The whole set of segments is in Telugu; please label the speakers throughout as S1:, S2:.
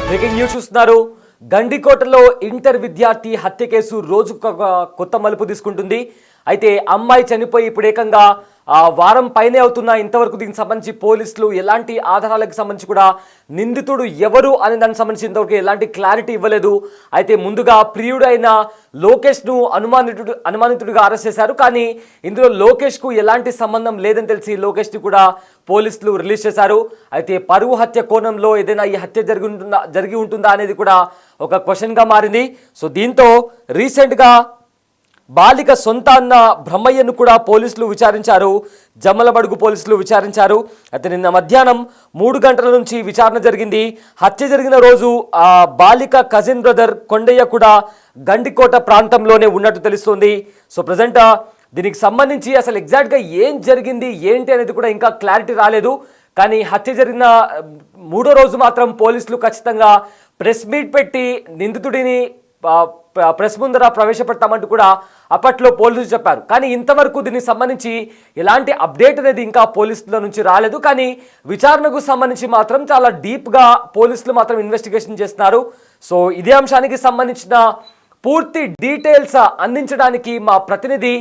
S1: బ్రేకింగ్ న్యూస్ చూస్తున్నారు. గండికోటలో ఇంటర్ విద్యార్థి హత్య కేసు రోజు కొత్త మలుపు తీసుకుంటుంది. అయితే అమ్మాయి చనిపోయి ఇప్పుడు ఏకంగా వారం పైనే అవుతున్నా ఇంతవరకు దీనికి సంబంధించి పోలీసులు ఎలాంటి ఆధారాలకు సంబంధించి కూడా నిందితుడు ఎవరు అనే దానికి సంబంధించి ఇంతవరకు ఎలాంటి క్లారిటీ ఇవ్వలేదు. అయితే ముందుగా ప్రియుడైన లోకేష్ను అనుమానితుడిగా అరెస్ట్ చేశారు. కానీ ఇందులో లోకేష్కు ఎలాంటి సంబంధం లేదని తెలిసి లోకేష్ని కూడా పోలీసులు రిలీజ్ చేశారు. అయితే పరువు హత్య కోణంలో ఏదైనా ఈ హత్య జరిగి ఉంటుందా అనేది కూడా ఒక క్వశ్చన్గా మారింది. సో దీంతో రీసెంట్గా బాలిక సొంత అన్న బ్రహ్మయ్యను కూడా పోలీసులు విచారించారు. జమ్మలమడుగు పోలీసులు విచారించారు. అయితే నిన్న మధ్యాహ్నం 3 గంటల నుంచి విచారణ జరిగింది. హత్య జరిగిన రోజు బాలిక కజిన్ బ్రదర్ కొండయ్య కూడా గండికోట ప్రాంతంలోనే ఉన్నట్టు తెలుస్తోంది. సో ప్రజెంట్ దీనికి సంబంధించి అసలు ఎగ్జాక్ట్గా ఏం జరిగింది ఏంటి అనేది కూడా ఇంకా క్లారిటీ రాలేదు. కానీ హత్య జరిగిన 3వ రోజు మాత్రం పోలీసులు ఖచ్చితంగా ప్రెస్ మీట్ పెట్టి నిందితుడిని ప్రెస్ ముందర ప్రవేశపెడతామంటూ కూడా అప్పట్లో పోలీసులు చెప్పారు. కానీ ఇంతవరకు దీనికి సంబంధించి ఎలాంటి అప్డేట్ అనేది ఇంకా పోలీసుల నుంచి రాలేదు. కానీ విచారణకు సంబంధించి మాత్రం చాలా డీప్గా పోలీసులు మాత్రం ఇన్వెస్టిగేషన్ చేస్తున్నారు. సో ఇదే అంశానికి సంబంధించిన పూర్తి డీటెయిల్స్ అందించడానికి మా ప్రతినిధి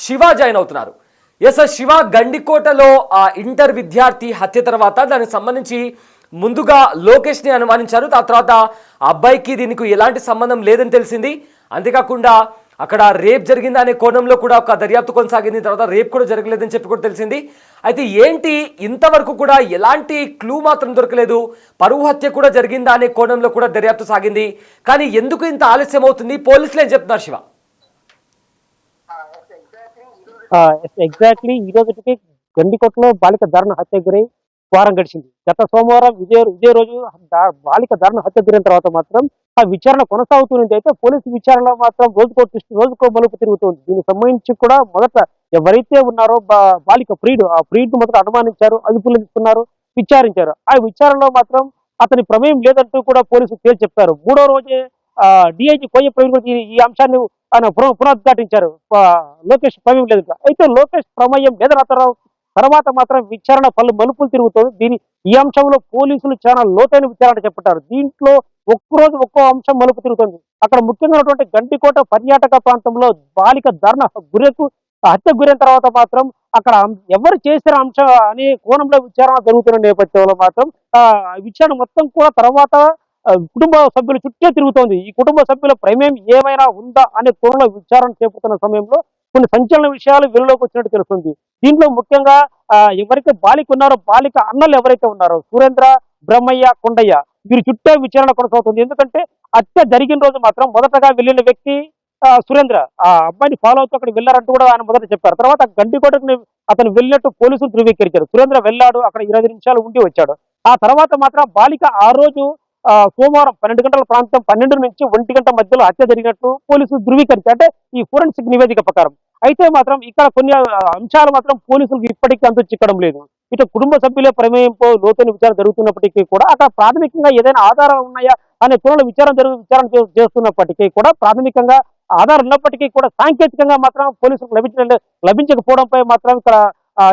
S1: శివ జాయిన్ అవుతున్నారు. ఎస్ శివ, గండికోటలో ఇంటర్ విద్యార్థి హత్య తర్వాత దానికి సంబంధించి ముందుగా లోకేష్ని అనుమానించారు. ఆ తర్వాత అబ్బాయికి దీనికి ఎలాంటి సంబంధం లేదని తెలిసింది. అంతేకాకుండా అక్కడ రేప్ జరిగిందా అనే కోణంలో కూడా ఒక దర్యాప్తు కొనసాగింది. తర్వాత రేప్ కూడా జరగలేదని చెప్పి కూడా తెలిసింది. అయితే ఏంటి ఇంతవరకు కూడా ఎలాంటి క్లూ మాత్రం దొరకలేదు. పరువు హత్య కూడా జరిగిందా అనే కోణంలో కూడా దర్యాప్తు సాగింది. కానీ ఎందుకు ఇంత ఆలస్యం అవుతుంది? పోలీసులు ఏం చెప్తున్నారు శివ?
S2: ఎగ్జాక్ట్లీ ఈ రోజుకి గండికోటలో బాలిక దారుణ హత్య గురై వారం గడిచింది. గత సోమవారం ఇదే రోజు బాలిక దారుణ హత్య గురైన తర్వాత మాత్రం ఆ విచారణ కొనసాగుతుంది. అయితే పోలీసు విచారణలో మాత్రం రోజుకో మలుపు తిరుగుతుంది. దీనికి సంబంధించి కూడా మొదట ఎవరైతే ఉన్నారో బాలిక ప్రియుడు, ఆ ప్రియుడిని మొదట అనుమానించారు, అదుపులో తీసుకున్నారు, విచారించారు. ఆ విచారణలో మాత్రం అతని ప్రమేయం లేదంటూ కూడా పోలీసులు తేల్చి చెప్పారు. 3వ రోజే డిఐజీ కోయ ప్రవీణ్ ఈ అంశాన్ని పునరుద్ఘాటించారు. లోకేష్ ప్రమేయం లేదు. అయితే లోకేష్ ప్రమేయం లేదని తర్వాత మాత్రం విచారణ పలు మలుపులు తిరుగుతుంది. ఈ అంశంలో పోలీసులు చాలా లోతైన విచారణ చేపట్టారు. దీంట్లో ఒక్కరోజు ఒక్కో అంశం మలుపు తిరుగుతుంది. అక్కడ ముఖ్యంగా ఉన్నటువంటి గండికోట పర్యాటక ప్రాంతంలో బాలిక దారుణ హత్య గురైన తర్వాత మాత్రం అక్కడ ఎవరు చేసిన అంశం అనే కోణంలో విచారణ జరుగుతున్న నేపథ్యంలో మాత్రం విచారణ మొత్తం కూడా తర్వాత కుటుంబ సభ్యుల చుట్టే తిరుగుతోంది. ఈ కుటుంబ సభ్యుల ప్రమేయం ఏమైనా ఉందా అనే కోణంలో విచారణ చేపడుతున్న సమయంలో కొన్ని సంచలన విషయాలు వెలుగులోకి వచ్చినట్టు తెలుస్తుంది. దీంట్లో ముఖ్యంగా ఎవరైతే బాలిక ఉన్నారో, బాలిక అన్నలు ఎవరైతే ఉన్నారో సురేంద్ర, బ్రహ్మయ్య, కొండయ్య, వీరి చుట్టే విచారణ కొనసాగుతుంది. ఎందుకంటే హత్య జరిగిన రోజు మాత్రం మొదటగా వెళ్ళిన వ్యక్తి సురేంద్ర. ఆ అబ్బాయిని ఫాలో అవుతూ అక్కడ వెళ్ళారంటూ కూడా ఆయన మొదట చెప్పారు. తర్వాత గండికోటకు అతను వెళ్ళినట్టు పోలీసులు ధృవీకరించారు. సురేంద్ర వెళ్ళాడు, అక్కడ 20 నిమిషాలు ఉండి వచ్చాడు. ఆ తర్వాత మాత్రం బాలిక ఆ రోజు సోమవారం 12 గంటల ప్రాంతం 12 నుంచి 1 గంట మధ్యలో హత్య జరిగినట్టు పోలీసులు ధృవీకరించారు, అంటే ఈ ఫోరెన్సిక్ నివేదిక ప్రకారం. అయితే మాత్రం ఇక్కడ కొన్ని అంశాలు మాత్రం పోలీసులకు ఇప్పటికీ అంతు చిక్కడం లేదు. ఇటు కుటుంబ సభ్యుల ప్రమేయంతో లోతైన విచారణ జరుగుతున్నప్పటికీ కూడా అక్కడ ప్రాథమికంగా ఏదైనా ఆధారాలు ఉన్నాయా అనే కోణంలో విచారణ చేస్తున్నప్పటికీ కూడా ప్రాథమికంగా ఆధారం ఉన్నప్పటికీ కూడా సాంకేతికంగా మాత్రం పోలీసులకు లభించకపోవడంపై మాత్రం ఇక్కడ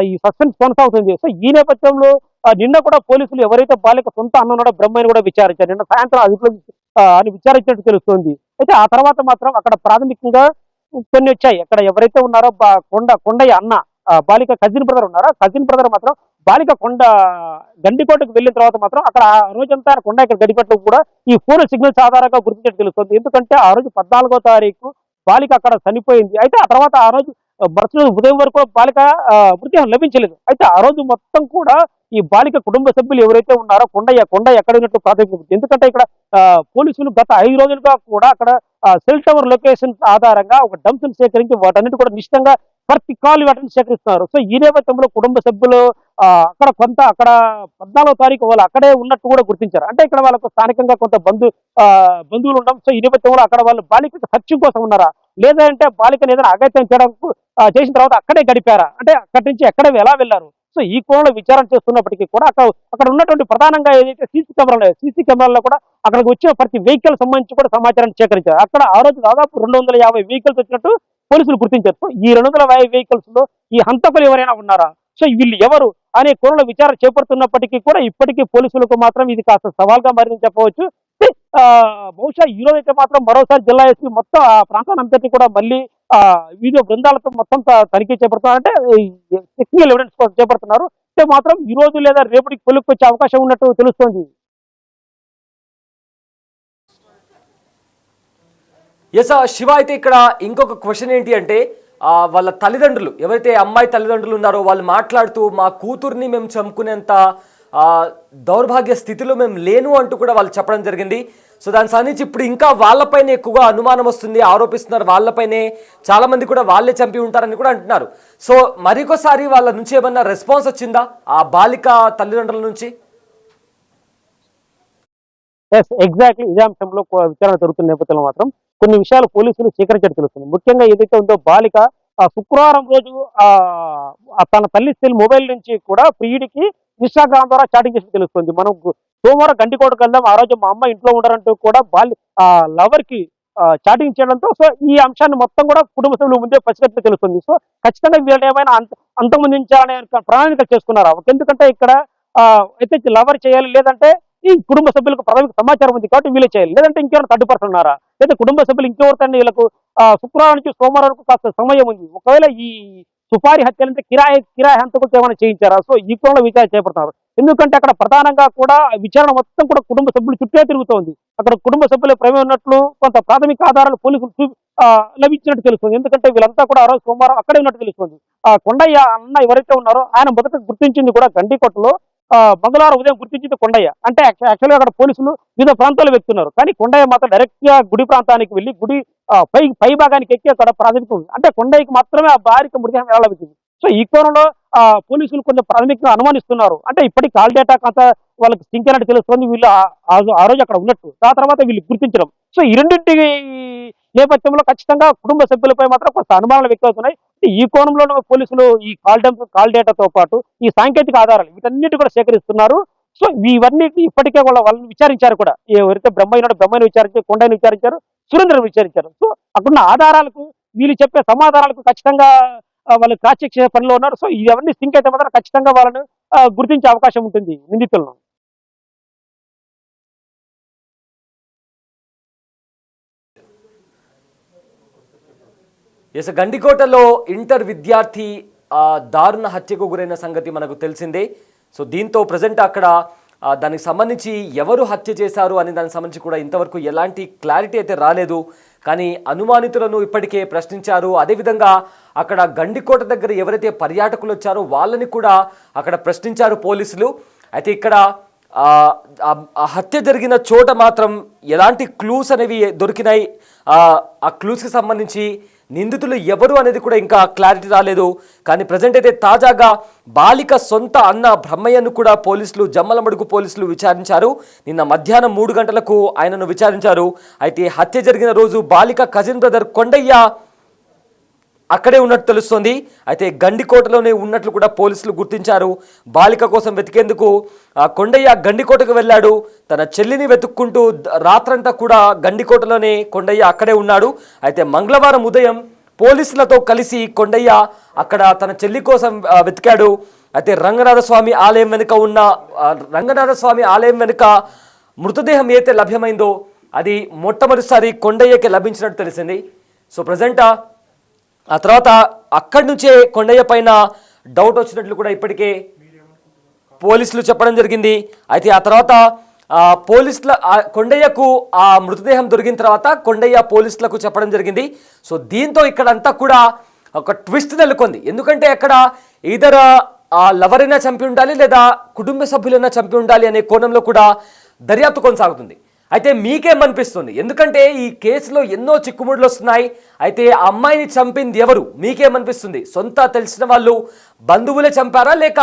S2: ఈ సస్పెన్స్ కొనసాగుతుంది. సో ఈ నేపథ్యంలో నిన్న కూడా పోలీసులు ఎవరైతే బాలిక సొంత అన్న ఉన్నాడో బ్రహ్మని కూడా విచారించారు. నిన్న సాయంత్రం అదుపులో అని విచారించినట్టు తెలుస్తుంది. అయితే ఆ తర్వాత మాత్రం అక్కడ ప్రాథమికంగా కొన్ని వచ్చాయి. అక్కడ ఎవరైతే ఉన్నారో కొండయ్య అన్న, బాలిక కజిన్ బ్రదర్ ఉన్నారో, కజిన్ బ్రదర్ మాత్రం బాలిక గండికోటకు వెళ్ళిన తర్వాత మాత్రం అక్కడ ఆ రోజంతా కొండ ఇక్కడ గడిపెట్టడం కూడా ఈ ఫోన్ సిగ్నల్స్ ఆధారంగా గుర్తించినట్టు తెలుస్తుంది. ఎందుకంటే ఆ రోజు 14వ తారీఖు బాలిక అక్కడ చనిపోయింది. అయితే ఆ తర్వాత ఆ రోజు మరుసటి ఉదయం వరకు బాలిక మృతదేహం లభించలేదు. అయితే ఆ రోజు మొత్తం కూడా ఈ బాలిక కుటుంబ సభ్యులు ఎవరైతే ఉన్నారో కొండ ఎక్కడ ఉన్నట్టు ప్రాథమిక, ఎందుకంటే ఇక్కడ పోలీసులు గత 5 రోజులుగా కూడా అక్కడ సెల్ టవర్ లొకేషన్ ఆధారంగా ఒక డంప్స్ సేకరించి వాటన్నిటి కూడా నిశ్చితంగా ప్రతి కాల్ వాటిని సేకరిస్తున్నారు. సో ఈ నేపథ్యంలో కుటుంబ సభ్యులు అక్కడ 14వ తారీఖు వాళ్ళు అక్కడే ఉన్నట్టు కూడా గుర్తించారు. అంటే ఇక్కడ వాళ్ళకు స్థానికంగా కొంత బంధువులు ఉండడం. సో ఈ నేపథ్యంలో అక్కడ వాళ్ళు బాలిక హత్య కోసం ఉన్నారా, లేదంటే బాలికను ఏదైనా అగత్యం చేసిన తర్వాత అక్కడే గడిపారా, అంటే అక్కడి నుంచి ఎక్కడ ఎలా వెళ్లారు. సో ఈ కోణంలో విచారణ చేస్తున్నప్పటికీ కూడా అక్కడ ఉన్నటువంటి ప్రధానంగా ఏదైతే సీసీ కెమెరాల్లో కూడా అక్కడికి వచ్చిన ప్రతి వెహికల్ సంబంధించి కూడా సమాచారాన్ని సేకరించారు. అక్కడ ఆ రోజు దాదాపు 250 వెహికల్స్ వచ్చినట్టు పోలీసులు గుర్తించారు. సో ఈ 250 వెహికల్స్ లో ఈ హంతకులు ఎవరైనా ఉన్నారా, సో వీళ్ళు ఎవరు అనే కోణంలో విచారణ చేపడుతున్నప్పటికీ కూడా ఇప్పటికీ పోలీసులకు మాత్రం ఇది కాస్త సవాల్గా మారిందని చెప్పవచ్చు. ఆ, బహుశా ఈ రోజు అయితే మాత్రం మరోసారి జిల్లా ఎస్పీ మొత్తం ఆ ప్రాంతాన్ని అంతటి కూడా మళ్ళీ వీడియో బృందాలతో మొత్తం తనిఖీ చేపడుతున్నారు. అంటే టెక్నికల్ ఎవిడెన్స్ కోసం చేపడుతున్నారు. అయితే మాత్రం ఈ రోజు లేదా రేపటికి కొలుక్కి వచ్చే అవకాశం ఉన్నట్టు తెలుస్తోంది.
S1: ఎస్ శివ, అయితే ఇక్కడ ఇంకొక క్వశ్చన్ ఏంటి అంటే వాళ్ళ తల్లిదండ్రులు ఎవరైతే అమ్మాయి తల్లిదండ్రులు ఉన్నారో వాళ్ళు మాట్లాడుతూ మా కూతుర్ని మేము చంపుకునేంత దౌర్భాగ్య స్థితిలో మేము లేను అంటూ కూడా వాళ్ళు చెప్పడం జరిగింది. సో దానికి సంబంధించి ఇప్పుడు ఇంకా వాళ్ళపైన ఎక్కువగా అనుమానం వస్తుంది, ఆరోపిస్తున్నారు. వాళ్ళపైనే చాలా మంది కూడా వాళ్ళే చంపి ఉంటారని కూడా అంటున్నారు. సో మరొకసారి వాళ్ళ నుంచి ఏమన్నా రెస్పాన్స్ వచ్చిందా ఆ బాలిక తల్లిదండ్రుల నుంచి?
S2: ఎగ్జాక్ట్లీ ఇదే అంశంలో విచారణ జరుగుతున్న నేపథ్యంలో మాత్రం కొన్ని విషయాలు పోలీసులు స్వీకరించడం తెలుస్తుంది. ముఖ్యంగా ఏదైతే ఉందో బాలిక శుక్రవారం రోజు తన తల్లి సెల్ మొబైల్ నుంచి కూడా ప్రియుడికి ఇన్స్టాగ్రామ్ ద్వారా చాటింగ్ చేసి తెలుస్తుంది. మనం సోమవారం గండికోటకు వెళ్దాం, ఆ రోజు మా అమ్మ ఇంట్లో ఉండరంటూ కూడా లవర్ కి చాటింగ్ చేయడంతో సో ఈ అంశాన్ని మొత్తం కూడా కుటుంబ సభ్యులు ముందే పసిగట్టు తెలుస్తుంది. సో ఖచ్చితంగా వీళ్ళు ఏమైనా అంతమందించాలనే ప్రణాళిక చేసుకున్నారా? ఎందుకంటే ఇక్కడ అయితే లవర్ చేయాలి, లేదంటే ఈ కుటుంబ సభ్యులకు ప్రాథమిక సమాచారం ఉంది కాబట్టి వీళ్ళే చేయాలి, లేదంటే ఇంకేమైనా థర్డ్ పర్సన్ ఉన్నారా, లేదా కుటుంబ సభ్యులు ఇంకెవరికైనా వీళ్ళకు శుక్రవారం నుంచి సోమవారం వరకు కాస్త సమయం ఉంది. ఒకవేళ ఈ సుపారి హత్యలంటే కిరాయి హంతకులతో ఏమైనా చేయించారా? సో ఈ కోణంలో విచారణ చేపడుతున్నారు. ఎందుకంటే అక్కడ ప్రధానంగా కూడా విచారణ మొత్తం కూడా కుటుంబ సభ్యులు చుట్టే తిరుగుతోంది. అక్కడ కుటుంబ సభ్యుల ప్రమేయం ఉన్నట్లు కొంత ప్రాథమిక ఆధారాలు పోలీసులు లభించినట్టు తెలుస్తుంది. ఎందుకంటే వీళ్ళంతా కూడా ఆ రోజు సోమవారం అక్కడే ఉన్నట్టు తెలుస్తుంది. కొండయ్య అన్న ఎవరైతే ఉన్నారో ఆయన మొదట గుర్తించింది కూడా గండికోటలో మంగళవారం ఉదయం గుర్తించింది కొండయ్య. అంటే యాక్చువల్గా అక్కడ పోలీసులు వివిధ ప్రాంతాలు వెళ్తున్నారు, కానీ కొండయ్య మాత్రం డైరెక్ట్ గా గుడి ప్రాంతానికి వెళ్ళి గుడి పై భాగానికి ఎక్కి అక్కడ ప్రాథమిక ఉంది. అంటే కొండయ్యకి మాత్రమే ఆ భార్యకి మృతదేహం ఎలా లభించింది. సో ఈ కోణంలో పోలీసులు కొంచెం ప్రాథమికంగా అనుమానిస్తున్నారు. అంటే ఇప్పటికి కాల్ డేటా కొంత వాళ్ళకి సింక్ అయినట్టు తెలుస్తుంది, వీళ్ళు ఆ రోజు అక్కడ ఉన్నట్టు. ఆ తర్వాత వీళ్ళు గుర్తించడం. సో ఈ రెండింటి నేపథ్యంలో ఖచ్చితంగా కుటుంబ సభ్యులపై మాత్రం కొంత అనుమానాలు వ్యక్తమవుతున్నాయి. ఈ కోణంలో పోలీసులు ఈ కాల్ డేటాతో పాటు ఈ సాంకేతిక ఆధారాలు వీటన్నిటి కూడా సేకరిస్తున్నారు. సో ఇవన్నీ ఇప్పటికే వాళ్ళని విచారించారు కూడా. ఎవరైతే బ్రహ్మయ్యను విచారించారు, కొండని విచారించారు, సురేంద్రను విచారించారు. సో అక్కడున్న ఆధారాలకు వీళ్ళు చెప్పే సమాధానాలకు ఖచ్చితంగా వాళ్ళు క్రాస్ చెక్ చేసే పనిలో ఉన్నారు. సో ఇవన్నీ సింక్ అయితే మాత్రం ఖచ్చితంగా వాళ్ళను గుర్తించే అవకాశం ఉంటుంది నిందితులను.
S1: గండికోటలో ఇంటర్ విద్యార్థి దారుణ హత్యకు గురైన సంగతి మనకు తెలిసిందే. సో దీంతో ప్రజెంట్ అక్కడ దానికి సంబంధించి ఎవరు హత్య చేశారు అని దానికి సంబంధించి కూడా ఇంతవరకు ఎలాంటి క్లారిటీ అయితే రాలేదు. కానీ అనుమానితులను ఇప్పటికే ప్రశ్నించారు. అదేవిధంగా అక్కడ గండికోట దగ్గర ఎవరైతే పర్యాటకులు వచ్చారో వాళ్ళని కూడా అక్కడ ప్రశ్నించారు పోలీసులు. అయితే ఇక్కడ హత్య జరిగిన చోట మాత్రం ఎలాంటి క్లూస్ అనేవి దొరికినాయి, ఆ క్లూస్కి సంబంధించి నిందితులు ఎవరు అనేది కూడా ఇంకా క్లారిటీ రాలేదు. కానీ ప్రజెంట్ అయితే తాజాగా బాలిక సొంత అన్న బ్రహ్మయ్యను కూడా పోలీసులు జమ్మలమడుగు పోలీసులు విచారించారు. నిన్న మధ్యాహ్నం 3 గంటలకు ఆయనను విచారించారు. అయితే హత్య జరిగిన రోజు బాలిక కజిన్ బ్రదర్ కొండయ్య అక్కడే ఉన్నట్టు తెలుస్తోంది. అయితే గండికోటలోనే ఉన్నట్లు కూడా పోలీసులు గుర్తించారు. బాలిక కోసం వెతికేందుకు కొండయ్య గండికోటకు వెళ్ళాడు. తన చెల్లిని వెతుక్కుంటూ రాత్రంతా కూడా గండికోటలోనే కొండయ్య అక్కడే ఉన్నాడు. అయితే మంగళవారం ఉదయం పోలీసులతో కలిసి కొండయ్య అక్కడ తన చెల్లి కోసం వెతికాడు. అయితే రంగనాథస్వామి ఆలయం వెనుక మృతదేహం అయితే లభ్యమైందో అది మొట్టమొదటిసారి కొండయ్యకి లభించినట్టు తెలిసింది. సో ప్రజెంట్ ఆ తర్వాత అక్కడి నుంచే కొండయ్య పైన డౌట్ వచ్చినట్లు కూడా ఇప్పటికే పోలీసులు చెప్పడం జరిగింది. అయితే ఆ తర్వాత కొండయ్యకు ఆ మృతదేహం దొరికిన తర్వాత కొండయ్య పోలీసులకు చెప్పడం జరిగింది. సో దీంతో ఇక్కడంతా కూడా ఒక ట్విస్ట్ నెలకొంది. ఎందుకంటే అక్కడ ఈధర్ ఆ లవర్ అయినా చంపి ఉండాలి, లేదా కుటుంబ సభ్యులైనా చంపి ఉండాలి అనే కోణంలో కూడా దర్యాప్తు కొనసాగుతుంది. అయితే మీకేమనిపిస్తుంది? ఎందుకంటే ఈ కేసులో ఎన్నో చిక్కుముడులు వస్తున్నాయి. అయితే ఆ అమ్మాయిని చంపింది ఎవరు? మీకేమనిపిస్తుంది? సొంత తెలిసిన వాళ్ళు బంధువులే చంపారా, లేక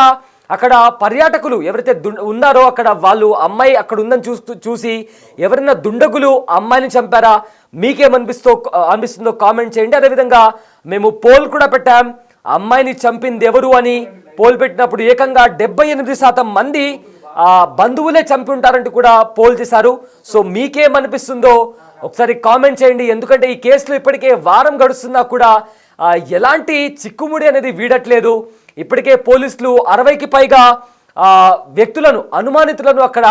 S1: అక్కడ పర్యాటకులు ఎవరైతే ఉన్నారో అక్కడ వాళ్ళు అమ్మాయి అక్కడ ఉందని చూసి ఎవరైనా దుండగులు అమ్మాయిని చంపారా? మీకేమనిపిస్తుందో కామెంట్ చేయండి. అదేవిధంగా మేము పోల్ కూడా పెట్టాం, అమ్మాయిని చంపింది ఎవరు అని. పోల్ పెట్టినప్పుడు ఏకంగా 78% మంది బంధువులే చంపి ఉంటారంటూ కూడా పోల్ చేశారు. సో మీకేమనిపిస్తుందో ఒకసారి కామెంట్ చేయండి. ఎందుకంటే ఈ కేసులో ఇప్పటికే వారం గడుస్తున్నా కూడా ఎలాంటి చిక్కుముడి అనేది వీడట్లేదు. ఇప్పటికే పోలీసులు 60కి పైగా వ్యక్తులను అనుమానితులను అక్కడ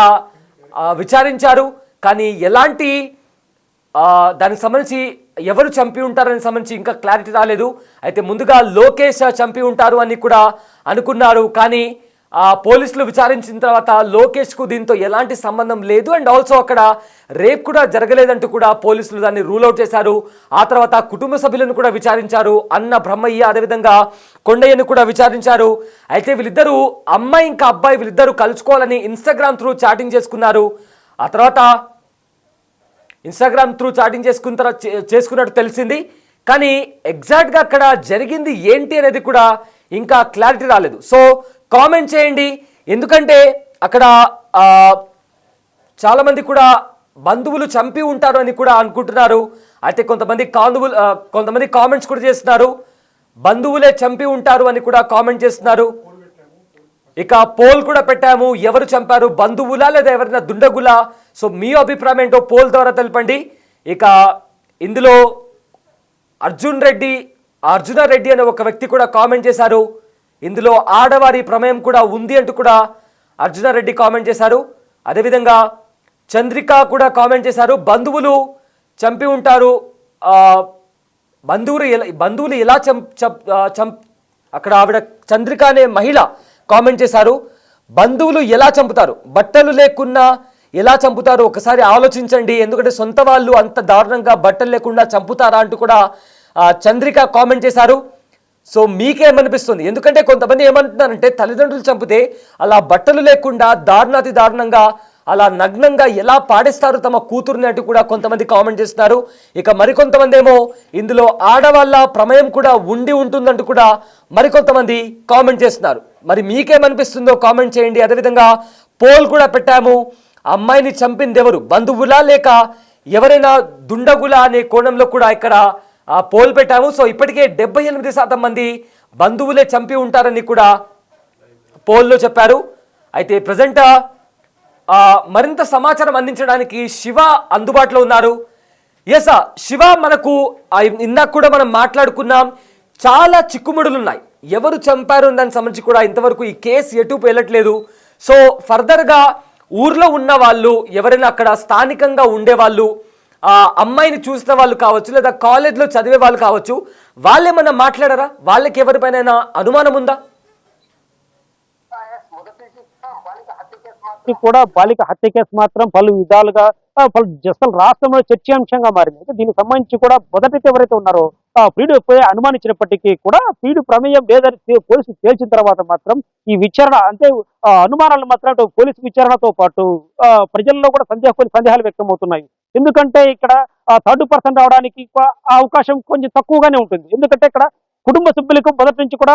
S1: విచారించారు. కానీ ఎలాంటి దానికి సంబంధించి ఎవరు చంపి ఉంటారని సంబంధించి ఇంకా క్లారిటీ రాలేదు. అయితే ముందుగా లోకేష్ చంపి ఉంటారు అని కూడా అనుకున్నారు, కానీ పోలీసులు విచారించిన తర్వాత లోకేష్కు దీంతో ఎలాంటి సంబంధం లేదు, అండ్ ఆల్సో అక్కడ రేప్ కూడా జరగలేదంటూ కూడా పోలీసులు దాన్ని రూల్ అవుట్ చేశారు. ఆ తర్వాత కుటుంబ సభ్యులను కూడా విచారించారు, అన్న బ్రహ్మయ్య అదేవిధంగా కొండయ్యను కూడా విచారించారు. అయితే వీళ్ళిద్దరూ అమ్మాయి ఇంకా అబ్బాయి వీళ్ళిద్దరూ కలుసుకోవాలని ఇన్స్టాగ్రామ్ త్రూ చాటింగ్ చేసుకున్నారు. ఆ తర్వాత ఇన్స్టాగ్రామ్ త్రూ చాటింగ్ చేసుకున్నట్టు తెలిసింది, కానీ ఎగ్జాక్ట్గా అక్కడ జరిగింది ఏంటి అనేది కూడా ఇంకా క్లారిటీ రాలేదు. సో కామెంట్ చేయండి, ఎందుకంటే అక్కడ చాలామంది కూడా బంధువులు చంపి ఉంటారు అని కూడా అనుకుంటున్నారు. అయితే కొంతమంది కామెంట్స్ కూడా చేస్తున్నారు, బంధువులే చంపి ఉంటారు అని కూడా కామెంట్ చేస్తున్నారు. ఇక పోల్ కూడా పెట్టాము, ఎవరు చంపారు, బంధువులా లేదా ఎవరైనా దుండగులా? సో మీ అభిప్రాయం ఏంటో పోల్ ద్వారా తెలపండి. ఇక ఇందులో అర్జున రెడ్డి అనే ఒక వ్యక్తి కూడా కామెంట్ చేశారు, ఇందులో ఆడవారి ప్రమేయం కూడా ఉంది అంటూ కూడా అర్జున రెడ్డి కామెంట్ చేశారు. అదేవిధంగా చంద్రిక కూడా కామెంట్ చేశారు, బంధువులు చంపి ఉంటారు, బంధువులు ఎలా అక్కడ ఆవిడ చంద్రిక అనే మహిళ కామెంట్ చేశారు, బంధువులు ఎలా చంపుతారు, బట్టలు లేకున్నా ఎలా చంపుతారు ఒకసారి ఆలోచించండి, ఎందుకంటే సొంత వాళ్ళు అంత దారుణంగా బట్టలు లేకుండా చంపుతారా అంటూ కూడా చంద్రిక కామెంట్ చేశారు. సో మీకేమనిపిస్తుంది? ఎందుకంటే కొంతమంది ఏమంటున్నారంటే తల్లిదండ్రులు చంపితే అలా బట్టలు లేకుండా దారుణాతి దారుణంగా అలా నగ్నంగా ఎలా పాడేస్తారు తమ కూతుర్ని అంటూ కూడా కొంతమంది కామెంట్ చేస్తున్నారు. ఇక మరికొంతమంది ఏమో ఇందులో ఆడవాళ్ళ ప్రమేయం కూడా ఉంటుందంటూ కూడా మరికొంతమంది కామెంట్ చేస్తున్నారు. మరి మీకేమనిపిస్తుందో కామెంట్ చేయండి. అదేవిధంగా పోల్ కూడా పెట్టాము, అమ్మాయిని చంపింది ఎవరు, బంధువులా లేక ఎవరైనా దుండగులా అనే కోణంలో కూడా ఇక్కడ పోల్ పెట్టాము. సో ఇప్పటికే 78% మంది బంధువులే చంపి ఉంటారని కూడా పోల్లో చెప్పారు. అయితే ప్రజెంట్ మరింత సమాచారం అందించడానికి శివ అందుబాటులో ఉన్నారు. ఎస్ శివ, మనకు ఇందాక కూడా మనం మాట్లాడుకున్నాం, చాలా చిక్కుముడులు ఉన్నాయి, ఎవరు చంపారు దానికి సంబంధించి కూడా ఇంతవరకు ఈ కేసు ఎటు వెళ్ళట్లేదు. సో ఫర్దర్గా ఊర్లో ఉన్న వాళ్ళు ఎవరైనా అక్కడ స్థానికంగా ఉండేవాళ్ళు, అమ్మాయిని చూసిన వాళ్ళు కావచ్చు లేదా కాలేజ్లో చదివే వాళ్ళు కావచ్చు, వాళ్ళు ఏమన్నా మాట్లాడారా? వాళ్ళకి ఎవరిపైన అనుమానం ఉందా?
S2: కూడా బాలిక హత్య కేసు మాత్రం పలు విధాలుగా అసలు రాష్ట్రంలో చర్చాంశంగా మారింది. అయితే దీనికి సంబంధించి కూడా మొదటికి ఎవరైతే ఉన్నారో పీడు అనుమానించినప్పటికీ కూడా పీడు ప్రమేయం లేదని పోలీసులు తేల్చిన తర్వాత మాత్రం ఈ విచారణ అంటే అనుమానాలు మాత్రం పోలీసు విచారణతో పాటు ప్రజల్లో కూడా కొన్ని సందేహాలు వ్యక్తమవుతున్నాయి. ఎందుకంటే ఇక్కడ థర్డ్ పర్సన్ రావడానికి అవకాశం కొంచెం తక్కువగానే ఉంటుంది. ఎందుకంటే ఇక్కడ కుటుంబ సభ్యులకు మొదటి నుంచి కూడా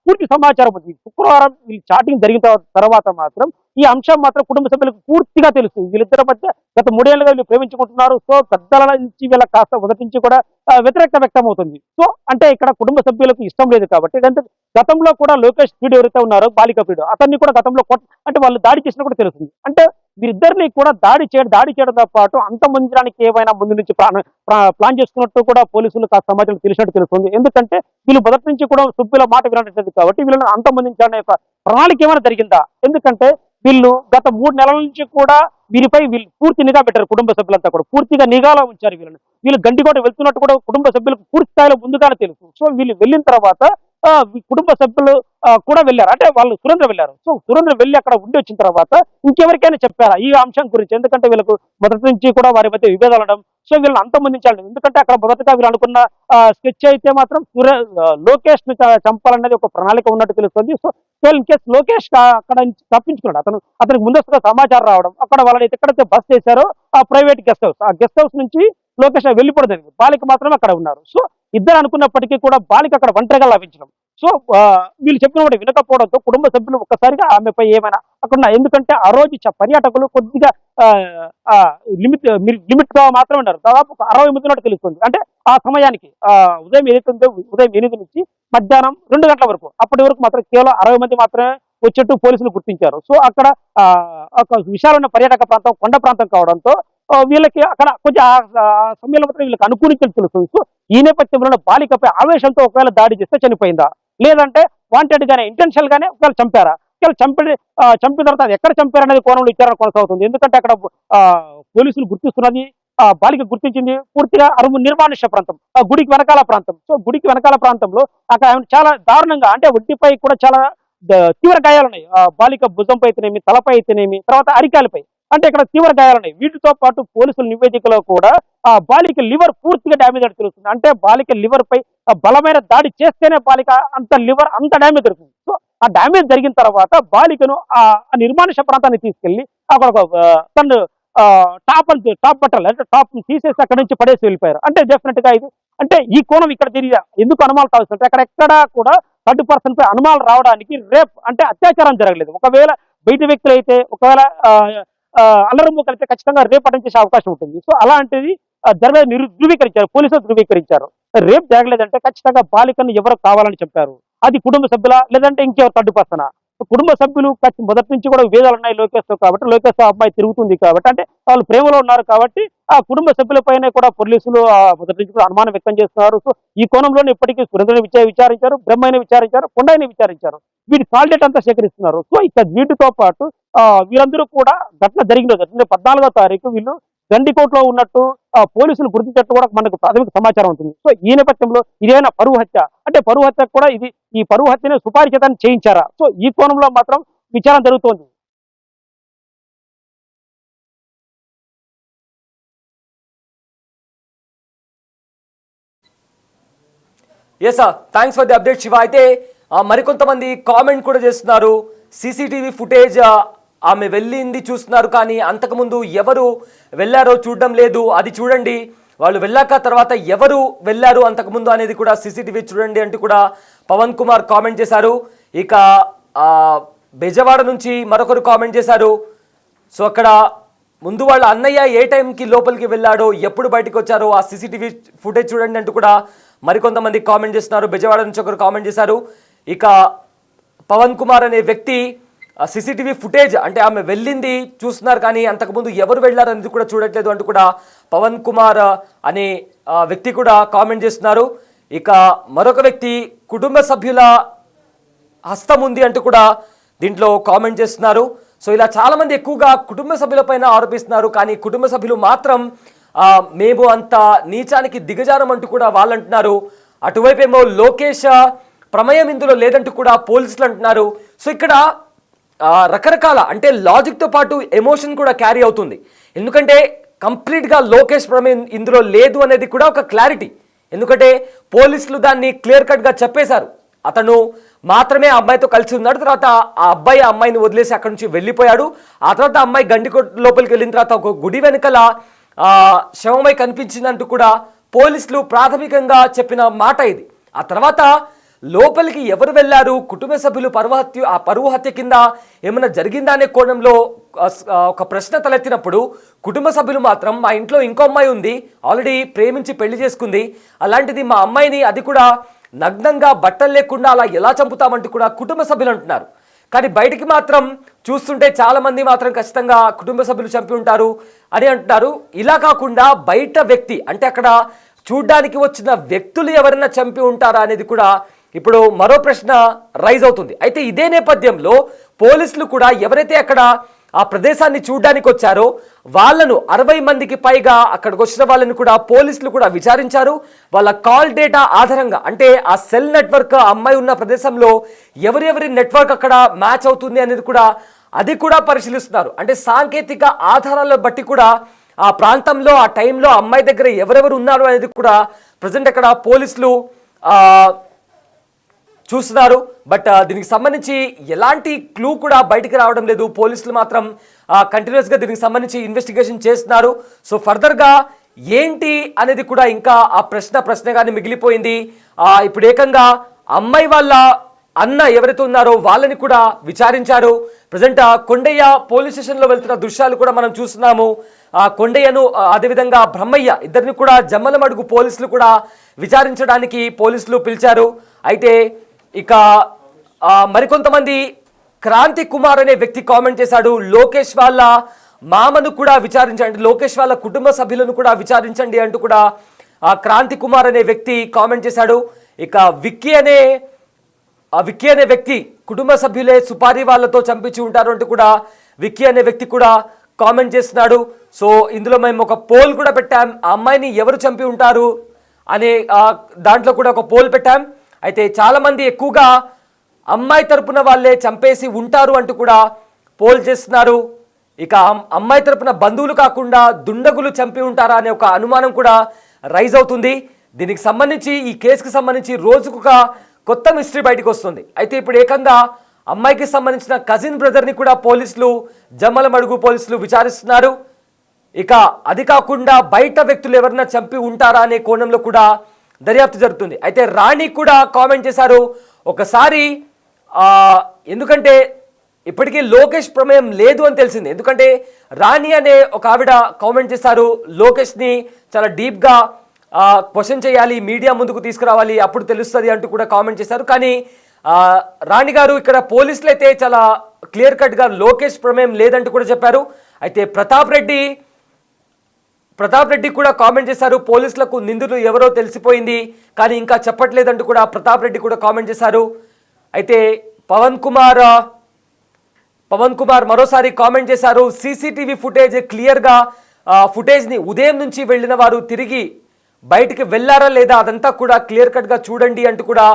S2: పూర్తి సమాచారం ఉంది. శుక్రవారం ఈ చాటింగ్ జరిగిన తర్వాత మాత్రం ఈ అంశం మాత్రం కుటుంబ సభ్యులకు పూర్తిగా తెలుసు. వీళ్ళిద్దరి మధ్య గత 3 ఏళ్లుగా వీళ్ళు ప్రేమించుకుంటున్నారు. సో పెద్దల నుంచి వీళ్ళ కాస్త మొదటి నుంచి కూడా వ్యతిరేకత వ్యక్తం అవుతుంది. సో అంటే ఇక్కడ కుటుంబ సభ్యులకు ఇష్టం లేదు కాబట్టి గతంలో కూడా లోకేష్ పీడు ఎవరైతే ఉన్నారో బాలిక పీడు అతన్ని కూడా గతంలో అంటే వాళ్ళు దాడి చేసినా కూడా తెలుస్తుంది. అంటే వీరిద్దరిని కూడా దాడి చేయడంతో పాటు అంతమొందించడానికి ఏమైనా ముందు నుంచి ప్లాన్ చేసుకున్నట్టు కూడా పోలీసులు కాస్త సమాచారం తెలిసినట్టు తెలుస్తుంది. ఎందుకంటే వీళ్ళు మొదటి నుంచి కూడా సభ్యుల మాట వినట్లేదు కాబట్టి వీళ్ళని అంతమొందించాలనే ప్రణాళిక ఏమైనా జరిగిందా? ఎందుకంటే వీళ్ళు గత 3 నెలల నుంచి కూడా వీరిపై వీళ్ళు పూర్తి నిఘా పెట్టారు. కుటుంబ సభ్యులంతా కూడా పూర్తిగా నిఘాలో ఉంచారు. వీళ్ళు గండికోట వెళ్తున్నట్టు కూడా కుటుంబ సభ్యులకు పూర్తి స్థాయిలో ముందుగానే తెలుసు. సో వీళ్ళు వెళ్ళిన తర్వాత కుటుంబ సభ్యులు కూడా వెళ్ళారు, అంటే వాళ్ళు సురేంద్ర వెళ్ళారు. సో సురేంద్ర వెళ్ళి అక్కడ ఉండి వచ్చిన తర్వాత ఇంకెవరికైనా చెప్పారా ఈ అంశం గురించి? ఎందుకంటే వీళ్ళకు మొదటి నుంచి కూడా వారి మధ్య విభేదాలు ఉండడం, సో వీళ్ళని అంతమొందించాలి. ఎందుకంటే అక్కడ మొదటగా వీళ్ళు అనుకున్న స్కెచ్ అయితే మాత్రం లోకేష్ ని చంపాలనేది ఒక ప్రణాళిక ఉన్నట్టు తెలుస్తుంది. సో ఇన్ కేసు లోకేష్ అక్కడ తప్పించుకున్నాడు. అతనికి ముందస్తుగా సమాచారం రావడం, అక్కడ వాళ్ళని ఎక్కడైతే బస్ చేశారో ఆ ప్రైవేట్ గెస్ట్ హౌస్, ఆ గెస్ట్ హౌస్ నుంచి లోకేష్ వెళ్ళిపోవడం జరిగింది. బాలిక మాత్రమే అక్కడ ఉన్నారు. సో ఇద్దరు అనుకున్నప్పటికీ కూడా బాలిక అక్కడ ఒంటరిగా లభించడం, సో వీళ్ళు చెప్పిన కూడా వినకపోవడంతో కుటుంబ సభ్యులు ఒక్కసారిగా ఆమెపై ఏమైనా అక్కడ, ఎందుకంటే ఆ రోజు పర్యాటకులు కొద్దిగా లిమిట్ గా మాత్రమే ఉన్నారు. దాదాపు 60 మంది ఉన్నట్టు తెలుస్తుంది. అంటే ఆ సమయానికి ఉదయం 8 నుంచి మధ్యాహ్నం 2 గంటల వరకు, అప్పటి వరకు మాత్రం కేవలం 60 మంది మాత్రమే వచ్చేట్టు పోలీసులు గుర్తించారు. సో అక్కడ ఒక విశాలమైన పర్యాటక ప్రాంతం, కొండ ప్రాంతం కావడంతో వీళ్ళకి అక్కడ కొంచెం ఆ సమయంలో మాత్రం వీళ్ళకి అనుకూలించని తెలుస్తుంది. సో ఈ నేపథ్యంలో బాలికపై ఆవేశంతో ఒకవేళ దాడి చేస్తే చనిపోయిందా, లేదంటే వాంటెడ్ గానే ఇంటెన్షనల్ గానే ఒకవేళ చంపారా చంపిన తర్వాత అది ఎక్కడ చంపారనేది కోణంలో విచారణ కొనసాగుతుంది. ఎందుకంటే అక్కడ పోలీసులు గుర్తిస్తున్నది బాలిక గుర్తించింది పూర్తిగా అరువు నిర్మానుష్య ప్రాంతం, గుడికి వెనకాల ప్రాంతం. సో గుడికి వెనకాల ప్రాంతంలో అక్కడ ఆమె చాలా దారుణంగా, అంటే ఒంటిపై కూడా చాలా తీవ్ర గాయాలున్నాయి. బాలిక భుజంపై అయితేనేమి, తలపై అయితేనేమి, తర్వాత అరికాలపై, అంటే ఇక్కడ తీవ్ర గాయాలున్నాయి. వీటితో పాటు పోలీసుల నివేదికలో కూడా బాలిక లివర్ పూర్తిగా డ్యామేజ్ అని తెలుస్తుంది. అంటే బాలిక లివర్ పై బలమైన దాడి చేస్తేనే బాలిక లివర్ అంత డ్యామేజ్ జరుగుతుంది. సో ఆ డ్యామేజ్ జరిగిన తర్వాత బాలికను ఆ నిర్మానుష ప్రాంతాన్ని తీసుకెళ్లి అక్కడ తను టాప్ బట్టలు, అంటే టాప్ తీసేసి అక్కడి నుంచి పడేసి వెళ్ళిపోయారు. అంటే డెఫినెట్ గా ఇది, అంటే ఈ కోణం ఇక్కడ తిరిగి ఎందుకు అనుమానాలు కావాల్సి అక్కడ ఎక్కడా కూడా థర్డ్ పర్సన్ పై అనుమానాలు రావడానికి రేప్ అంటే అత్యాచారం జరగలేదు. ఒకవేళ బయట వ్యక్తులు అయితే, ఒకవేళ అల్లరమ్ము కలిపితే ఖచ్చితంగా రేప్ అటెండ్ చేసే అవకాశం ఉంటుంది. సో అలాంటిది జరగలేదు, ధృవీకరించారు, పోలీసులు ధృవీకరించారు. రేప్ జరగలేదంటే ఖచ్చితంగా బాలికను ఎవరు కావాలని చెప్పారు, అది కుటుంబ సభ్యుల లేదంటే ఇంకెవరు థర్డ్ పర్సనా? కుటుంబ సభ్యులు మొదటి నుంచి కూడా విభేదాలు ఉన్నాయి లోకేష్ తో, కాబట్టి లోకేష్ అబ్బాయి తిరుగుతుంది కాబట్టి, అంటే వాళ్ళు ప్రేమలో ఉన్నారు కాబట్టి ఆ కుటుంబ సభ్యులపైనే కూడా పోలీసులు మొదటి నుంచి కూడా అనుమానం వ్యక్తం చేస్తున్నారు. సో ఈ కోణంలోనే ఇప్పటికీ సురేంద్రని విచారించారు, బ్రహ్మని విచారించారు, కొండని విచారించారు, వీటి కాల్ డేట్ అంతా సేకరిస్తున్నారు. సో ఇక వీటితో పాటు వీరందరూ కూడా ఘటన జరిగిన 14వ తారీఖు వీళ్ళు గండికోటలో ఉన్నట్టు పోలీసులు గుర్తించినట్టు కూడా మనకు ప్రాథమిక సమాచారం ఉంటుంది. సో ఈ నేపథ్యంలో ఇదేనా పరువు హత్య, అంటే పరువు హత్య కూడా ఈ పరువు హత్యనే సుపారిచేతాన్ని చేయించారా? సో ఈ కోణంలో మాత్రం విచారణ జరుగుతోంది.
S1: Yes sir, thanks for the update Shiva. అయితే మరికొంతమంది కామెంట్ కూడా చేస్తున్నారు, సీసీటీవీ ఫుటేజ్ ఆమె వెళ్ళింది చూస్తున్నారు కానీ అంతకుముందు ఎవరు వెళ్ళారో చూడడం లేదు, అది చూడండి, వాళ్ళు వెళ్ళాక తర్వాత ఎవరు వెళ్ళారు అంతకుముందు అనేది కూడా సీసీటీవీ చూడండి అంటూ కూడా పవన్ కుమార్ కామెంట్ చేశారు. ఇక బెజవాడ నుంచి మరొకరు కామెంట్ చేశారు, సో అక్కడ ముందు వాళ్ళ అన్నయ్య ఏ టైంకి లోపలికి వెళ్ళాడో, ఎప్పుడు బయటకు వచ్చారో ఆ సీసీటీవీ ఫుటేజ్ చూడండి అంటూ కూడా మరికొంతమంది కామెంట్ చేస్తున్నారు. బెజవాడ నుంచి ఒకరు కామెంట్ చేశారు. ఇక పవన్ కుమార్ అనే వ్యక్తి సీసీటీవీ ఫుటేజ్, అంటే ఆమె వెళ్ళింది చూస్తున్నారు కానీ అంతకుముందు ఎవరు వెళ్ళారు అనేది కూడా చూడట్లేదు అంటూ కూడా పవన్ కుమార్ అనే వ్యక్తి కూడా కామెంట్ చేస్తున్నారు. ఇక మరొక వ్యక్తి కుటుంబ సభ్యుల హస్తం ఉంది అంటూ కూడా దీంట్లో కామెంట్ చేస్తున్నారు. సో ఇలా చాలామంది ఎక్కువగా కుటుంబ సభ్యులపైన ఆరోపిస్తున్నారు, కానీ కుటుంబ సభ్యులు మాత్రం మేము అంత నీచానికి దిగజారం అంటూ కూడా వాళ్ళు అంటున్నారు. అటువైపు ఏమో లోకేష్ ప్రమేయం ఇందులో లేదంటూ కూడా పోలీసులు అంటున్నారు. సో ఇక్కడ రకరకాల, అంటే లాజిక్తో పాటు ఎమోషన్ కూడా క్యారీ అవుతుంది. ఎందుకంటే కంప్లీట్గా లోకేష్ ప్రమేయం ఇందులో లేదు అనేది కూడా ఒక క్లారిటీ. ఎందుకంటే పోలీసులు దాన్ని క్లియర్ కట్గా చెప్పేశారు, అతను మాత్రమే ఆ అమ్మాయితో కలిసి ఉన్నాడు, తర్వాత ఆ అబ్బాయి ఆ అమ్మాయిని వదిలేసి అక్కడి నుంచి వెళ్ళిపోయాడు. ఆ తర్వాత అమ్మాయి గండికోట లోపలికి వెళ్ళిన తర్వాత ఒక గుడి వెనకాల శవమై కనిపించిందంటూ కూడా పోలీసులు ప్రాథమికంగా చెప్పిన మాట ఇది. ఆ తర్వాత లోపలికి ఎవరు వెళ్ళారు, కుటుంబ సభ్యులు పరువు హత్య కింద ఏమైనా జరిగిందా అనే కోణంలో ఒక ప్రశ్న తలెత్తినప్పుడు కుటుంబ సభ్యులు మాత్రం మా ఇంట్లో ఇంకో అమ్మాయి ఉంది, ఆల్రెడీ ప్రేమించి పెళ్లి చేసుకుంది, అలాంటిది మా అమ్మాయిని అది కూడా నగ్నంగా బట్టలు లేకుండా అలా ఎలా చంపుతామంటూ కూడా కుటుంబ సభ్యులు అంటున్నారు. కానీ బయటికి మాత్రం చూస్తుంటే చాలామంది మాత్రం ఖచ్చితంగా కుటుంబ సభ్యులు చంపి ఉంటారు అని అంటున్నారు. ఇలా కాకుండా బయట వ్యక్తి, అంటే అక్కడ చూడ్డానికి వచ్చిన వ్యక్తులు ఎవరైనా చంపి ఉంటారా అనేది కూడా ఇప్పుడు మరో ప్రశ్న రైజ్ అవుతుంది. అయితే ఇదే నేపథ్యంలో పోలీసులు కూడా ఎవరైతే అక్కడ ఆ ప్రదేశాన్ని చూడడానికి వచ్చారో వాళ్ళను 60 మందికి పైగా అక్కడికి వచ్చిన వాళ్ళని కూడా పోలీసులు కూడా విచారించారు. వాళ్ళ కాల్ డేటా ఆధారంగా, అంటే ఆ సెల్ నెట్వర్క్ అమ్మాయి ఉన్న ప్రదేశంలో ఎవరెవరి నెట్వర్క్ అక్కడ మ్యాచ్ అవుతుంది అనేది కూడా అది కూడా పరిశీలిస్తున్నారు. అంటే సాంకేతిక ఆధారాలను బట్టి కూడా ఆ ప్రాంతంలో ఆ టైంలో అమ్మాయి దగ్గర ఎవరెవరు ఉన్నారు అనేది కూడా ప్రజెంట్ అక్కడ పోలీసులు చూస్తున్నారు. బట్ దీనికి సంబంధించి ఎలాంటి క్లూ కూడా బయటికి రావడం లేదు. పోలీసులు మాత్రం కంటిన్యూస్గా దీనికి సంబంధించి ఇన్వెస్టిగేషన్ చేస్తున్నారు. సో ఫర్దర్గా ఏంటి అనేది కూడా ఇంకా ఆ ప్రశ్నగానే మిగిలిపోయింది. ఇప్పుడు ఏకంగా అమ్మాయి వాళ్ళ అన్న ఎవరైతే ఉన్నారో వాళ్ళని కూడా విచారించారు. ప్రజెంట్ కొండయ్య పోలీస్ స్టేషన్లో వెళ్తున్న దృశ్యాలు కూడా మనం చూస్తున్నాము. కొండయ్యను అదేవిధంగా బ్రహ్మయ్య ఇద్దరిని కూడా జమ్మలమడుగు పోలీసులు కూడా విచారించడానికి పోలీసులు పిలిచారు. అయితే ఇక మరికొంతమంది క్రాంతి కుమార్ అనే వ్యక్తి కామెంట్ చేశాడు, లోకేష్ వాళ్ళ మామను కూడా విచారించండి, లోకేష్ వాళ్ళ కుటుంబ సభ్యులను కూడా విచారించండి అంటూ కూడా క్రాంతి కుమార్ అనే వ్యక్తి కామెంట్ చేశాడు. ఇక విక్కీ అనే ఆ విక్కీ అనే వ్యక్తి కుటుంబ సభ్యులే సుపారీ వాళ్ళతో చంపించి ఉంటారు అంటూ కూడా విక్కీ అనే వ్యక్తి కూడా కామెంట్ చేస్తున్నాడు. సో ఇందులో మేము ఒక పోల్ కూడా పెట్టాం, ఆ అమ్మాయిని ఎవరు చంపి ఉంటారు అనే దాంట్లో కూడా ఒక పోల్ పెట్టాం. అయితే చాలామంది ఎక్కువగా అమ్మాయి తరపున వాళ్ళే చంపేసి ఉంటారు అంటూ కూడా పోల్ చేస్తున్నారు. ఇక అమ్మాయి తరపున బంధువులు కాకుండా దుండగులు చంపి ఉంటారా అనే ఒక అనుమానం కూడా రైజ్ అవుతుంది. దీనికి సంబంధించి ఈ కేసుకి సంబంధించి రోజుకొక కొత్త మిస్టరీ బయటకు వస్తుంది. అయితే ఇప్పుడు ఏకంగా అమ్మాయికి సంబంధించిన కజిన్ బ్రదర్ని కూడా పోలీసులు జమ్మలమడుగు పోలీసులు విచారిస్తున్నారు. ఇక అది కాకుండా బయట వ్యక్తులు ఎవరైనా చంపి ఉంటారా అనే కోణంలో కూడా దర్యాప్తు జరుగుతుంది. అయితే రాణి కూడా కామెంట్ చేశారు ఒకసారి, ఎందుకంటే ఇప్పటికీ లోకేష్ ప్రమేయం లేదు అని తెలిసింది. ఎందుకంటే రాణి అనే ఒక ఆవిడ కామెంట్ చేశారు, లోకేష్ని చాలా డీప్గా క్వశ్చన్ చేయాలి, మీడియా ముందుకు తీసుకురావాలి, అప్పుడు తెలుస్తుంది అంటూ కూడా కామెంట్ చేశారు. కానీ రాణి గారు ఇక్కడ పోలీసులు అయితే చాలా క్లియర్ కట్గా లోకేష్ ప్రమేయం లేదంటూ కూడా చెప్పారు. అయితే ప్రతాప్ రెడ్డి కూడా కామెంట్ చేశారు, పోలీసులకు నిందితులు ఎవరో తెలిసిపోయింది కానీ ఇంకా చెప్పట్లేదంటూ కూడా ప్రతాప్ రెడ్డి కూడా కామెంట్ చేశారు. అయితే పవన్ కుమార్ మరోసారి కామెంట్ చేశారు, సీసీటీవీ ఫుటేజ్ క్లియర్గా ఫుటేజ్ని ఉదయం నుంచి వెళ్ళిన వారు తిరిగి బయటికి వెళ్ళారా లేదా అదంతా కూడా క్లియర్ కట్గా చూడండి అంటూ కూడా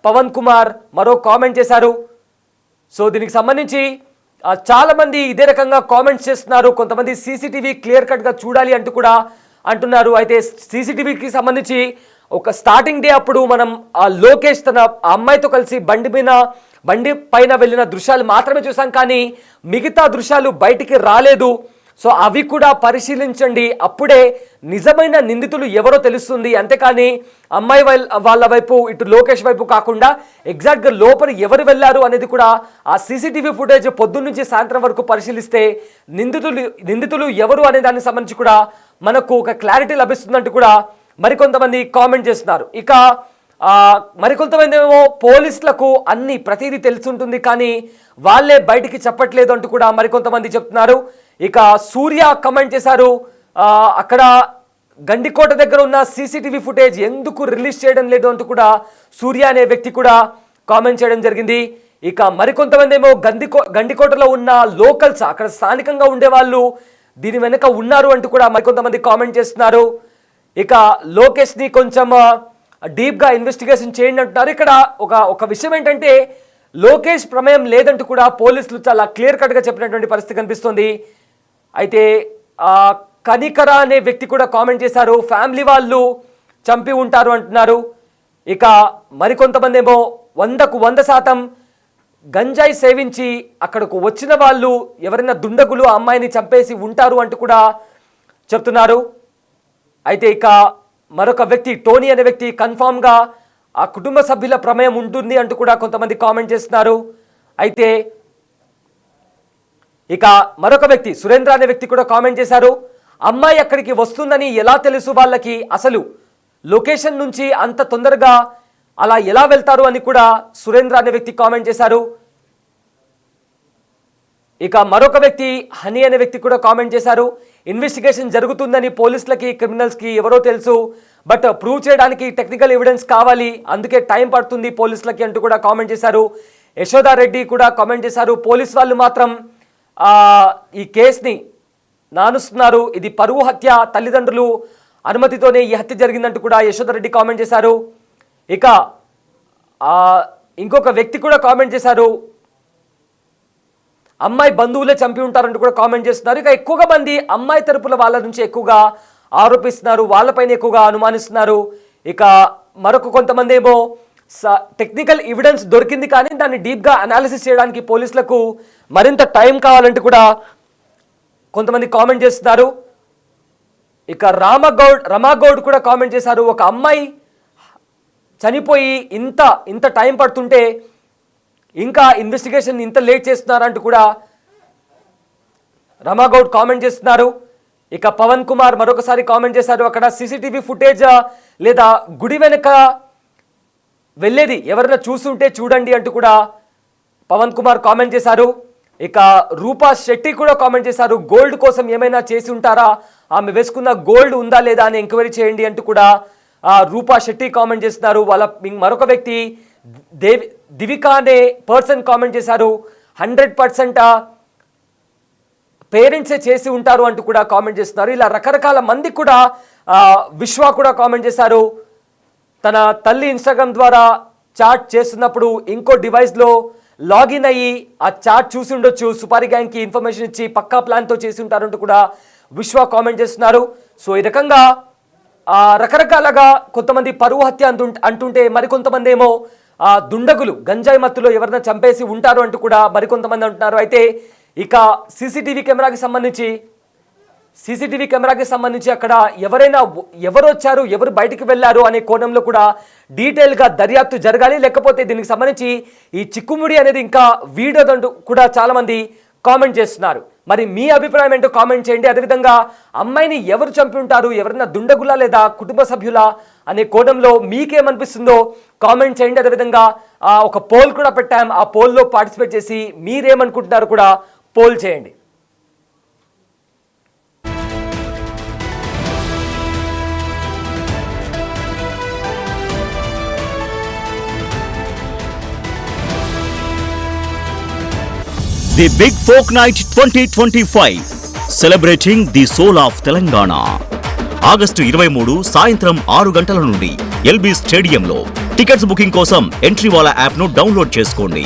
S1: పవన్ కుమార్ మరో కామెంట్ చేశారు. సో దీనికి సంబంధించి చాలామంది ఇదే రకంగా కామెంట్స్ చేస్తున్నారు. కొంతమంది సీసీటీవీ క్లియర్ కట్గా చూడాలి అంటూ కూడా అంటున్నారు. అయితే సీసీటీవీకి సంబంధించి ఒక స్టార్టింగ్ డే అప్పుడు మనం లోకేష్ తన అమ్మాయితో కలిసి బండి పైన వెళ్ళిన దృశ్యాలు మాత్రమే చూసాం, కానీ మిగతా దృశ్యాలు బయటికి రాలేదు. సో అవి కూడా పరిశీలించండి, అప్పుడే నిజమైన నిందితులు ఎవరో తెలుస్తుంది. అంతేకాని అమ్మాయి వాళ్ళ వైపు ఇటు లోకేష్ వైపు కాకుండా ఎగ్జాక్ట్గా లోపల ఎవరు వెళ్ళారు అనేది కూడా ఆ సీసీటీవీ ఫుటేజ్ పొద్దున్న నుంచి సాయంత్రం వరకు పరిశీలిస్తే నిందితులు ఎవరు అనే దానికి సంబంధించి కూడా మనకు ఒక క్లారిటీ లభిస్తుందంటూ కూడా మరికొంతమంది కామెంట్ చేస్తున్నారు. ఇక మరికొంతమంది ఏమో పోలీసులకు ప్రతిదీ తెలుసుంటుంది కానీ వాళ్ళే బయటికి చెప్పట్లేదు అంటూ కూడా మరికొంతమంది చెప్తున్నారు. ఇక సూర్య కమెంట్ చేశారు, అక్కడ గండికోట దగ్గర ఉన్న సీసీటీవీ ఫుటేజ్ ఎందుకు రిలీజ్ చేయడం లేదు అంటూ కూడా సూర్య అనే వ్యక్తి కూడా కామెంట్ చేయడం జరిగింది. ఇక మరికొంతమంది ఏమో గండికోటలో ఉన్న లోకల్స్, అక్కడ స్థానికంగా ఉండేవాళ్ళు దీని వెనక ఉన్నారు అంటూ కూడా మరికొంతమంది కామెంట్ చేస్తున్నారు. ఇక లోకేష్ని కొంచెం డీప్గా ఇన్వెస్టిగేషన్ చేయండి అంటున్నారు. ఇక్కడ ఒక విషయం ఏంటంటే లోకేష్ ప్రమేయం లేదంటూ కూడా పోలీసులు చాలా క్లియర్ కట్గా చెప్పినటువంటి పరిస్థితి కనిపిస్తుంది. అయితే కనికర అనే వ్యక్తి కూడా కామెంట్ చేశారు, ఫ్యామిలీ వాళ్ళు చంపి ఉంటారు అంటున్నారు. ఇక మరికొంతమంది ఏమో 100% గంజాయి సేవించి అక్కడకు వచ్చిన వాళ్ళు ఎవరైనా దుండగులు ఆ అమ్మాయిని చంపేసి ఉంటారు అంటూ కూడా చెప్తున్నారు. అయితే ఇక మరొక వ్యక్తి టోనీ అనే వ్యక్తి కన్ఫామ్గా ఆ కుటుంబ సభ్యుల ప్రమేయం ఉంటుంది అంటూ కూడా కొంతమంది కామెంట్ చేస్తున్నారు. అయితే ఇక మరొక వ్యక్తి సురేంద్ర అనే వ్యక్తి కూడా కామెంట్ చేశారు, అమ్మాయి అక్కడికి వస్తుందని ఎలా తెలుసు వాళ్ళకి, అసలు లొకేషన్ నుంచి అంత తొందరగా అలా ఎలా వెళ్తారు అని కూడా సురేంద్ర అనే వ్యక్తి కామెంట్ చేశారు. ఇక మరొక వ్యక్తి హనీ అనే వ్యక్తి కూడా కామెంట్ చేశారు, ఇన్వెస్టిగేషన్ జరుగుతుందని పోలీసులకి క్రిమినల్స్కి ఎవరో తెలుసు, బట్ ప్రూవ్ చేయడానికి టెక్నికల్ ఎవిడెన్స్ కావాలి, అందుకే టైం పడుతుంది పోలీసులకి అంటూ కూడా కామెంట్ చేశారు. యశోదారెడ్డి కూడా కామెంట్ చేశారు, పోలీస్ వాళ్ళు మాత్రం ఈ కేసుని నానుస్తున్నారు, ఇది పరువు హత్య, తల్లిదండ్రులు అనుమతితోనే ఈ హత్య జరిగిందంటూ కూడా యశోదారెడ్డి కామెంట్ చేశారు. ఇక ఇంకొక వ్యక్తి కూడా కామెంట్ చేశారు, అమ్మాయి బంధువులే చంపి ఉంటారంటూ కూడా కామెంట్ చేస్తున్నారు. ఇక ఎక్కువగా మంది అమ్మాయి తరపుల వాళ్ళ నుంచి ఎక్కువగా ఆరోపిస్తున్నారు, వాళ్ళపైన ఎక్కువగా అనుమానిస్తున్నారు. ఇక మరొక కొంతమంది ఏమో టెక్నికల్ ఎవిడెన్స్ దొరికింది కానీ దాన్ని డీప్గా అనాలిసిస్ చేయడానికి పోలీసులకు మరింత టైం కావాలంటూ కూడా కొంతమంది కామెంట్ చేస్తున్నారు. ఇక రమాగౌడ్ కూడా కామెంట్ చేశారు, ఒక అమ్మాయి చనిపోయి ఇంత టైం పడుతుంటే ఇంకా ఇన్వెస్టిగేషన్ ఇంత లేట్ చేస్తున్నారంటూ కూడా రమాగౌడ్ కామెంట్ చేస్తున్నారు. ఇక పవన్ కుమార్ మరొకసారి కామెంట్ చేశారు, అక్కడ సీసీటీవీ ఫుటేజ్ లేదా గుడి వెనక వెళ్ళేది ఎవరైనా చూస్తుంటే చూడండి అంటూ కూడా పవన్ కుమార్ కామెంట్ చేశారు. ఇక రూపా శెట్టి కూడా కామెంట్ చేశారు, గోల్డ్ కోసం ఏమైనా చేసి ఉంటారా, ఆమె వేసుకున్న గోల్డ్ ఉందా లేదా అని ఎంక్వైరీ చేయండి అంటూ కూడా రూపా శెట్టి కామెంట్ చేస్తున్నారు. వాళ్ళ మరొక వ్యక్తి దివికా అనే పర్సన్ కామెంట్ చేశారు. 100% పేరెంట్సే చేసి ఉంటారు అంటూ కూడా కామెంట్ చేస్తున్నారు. ఇలా రకరకాల మంది కూడా విశ్వ కూడా కామెంట్ చేశారు. తన తల్లి ఇన్స్టాగ్రామ్ ద్వారా చాట్ చేస్తున్నప్పుడు ఇంకో డివైస్లో లాగిన్ అయ్యి ఆ చాట్ చూసి ఉండొచ్చు, సుపారీ గ్యాంగ్కి ఇన్ఫర్మేషన్ ఇచ్చి పక్కా ప్లాన్తో చేసి ఉంటారంటూ కూడా విశ్వ కామెంట్ చేస్తున్నారు. సో ఈ రకంగా రకరకాలుగా కొంతమంది పరువు హత్య అంటుంటే మరికొంతమంది ఏమో దుండగులు గంజాయి మత్తులో ఎవరైనా చంపేసి ఉంటారు అంటూ కూడా మరికొంతమంది అంటున్నారు. అయితే ఇక సీసీటీవీ కెమెరాకి సంబంధించి అక్కడ ఎవరు వచ్చారు, ఎవరు బయటికి వెళ్ళారు అనే కోణంలో కూడా డీటెయిల్గా దర్యాప్తు జరగాలి. లేకపోతే దీనికి సంబంధించి ఈ చిక్కుముడి అనేది ఇంకా వీడదంటూ కూడా చాలామంది కామెంట్ చేస్తున్నారు. మరి మీ అభిప్రాయం ఏంటో కామెంట్ చేయండి. అదేవిధంగా అమ్మాయిని ఎవరు చంపి ఉంటారు, ఎవరైనా దుండగులా లేదా కుటుంబ సభ్యులా అనే కోణంలో మీకేమనిపిస్తుందో కామెంట్ చేయండి. అదేవిధంగా ఒక పోల్ కూడా పెట్టాం, ఆ పోల్లో పార్టిసిపేట్ చేసి మీరేమనుకుంటున్నారు కూడా పోల్ చేయండి.
S3: The Big Folk Night 2025 celebrating the soul of Telangana. August 23 సాయంత్రం 6 గంటల నుండి ఎల్బీ స్టేడియంలో. టికెట్స్ బుకింగ్ కోసం ఎంట్రీ వాలా యాప్ను డౌన్లోడ్ చేసుకోండి.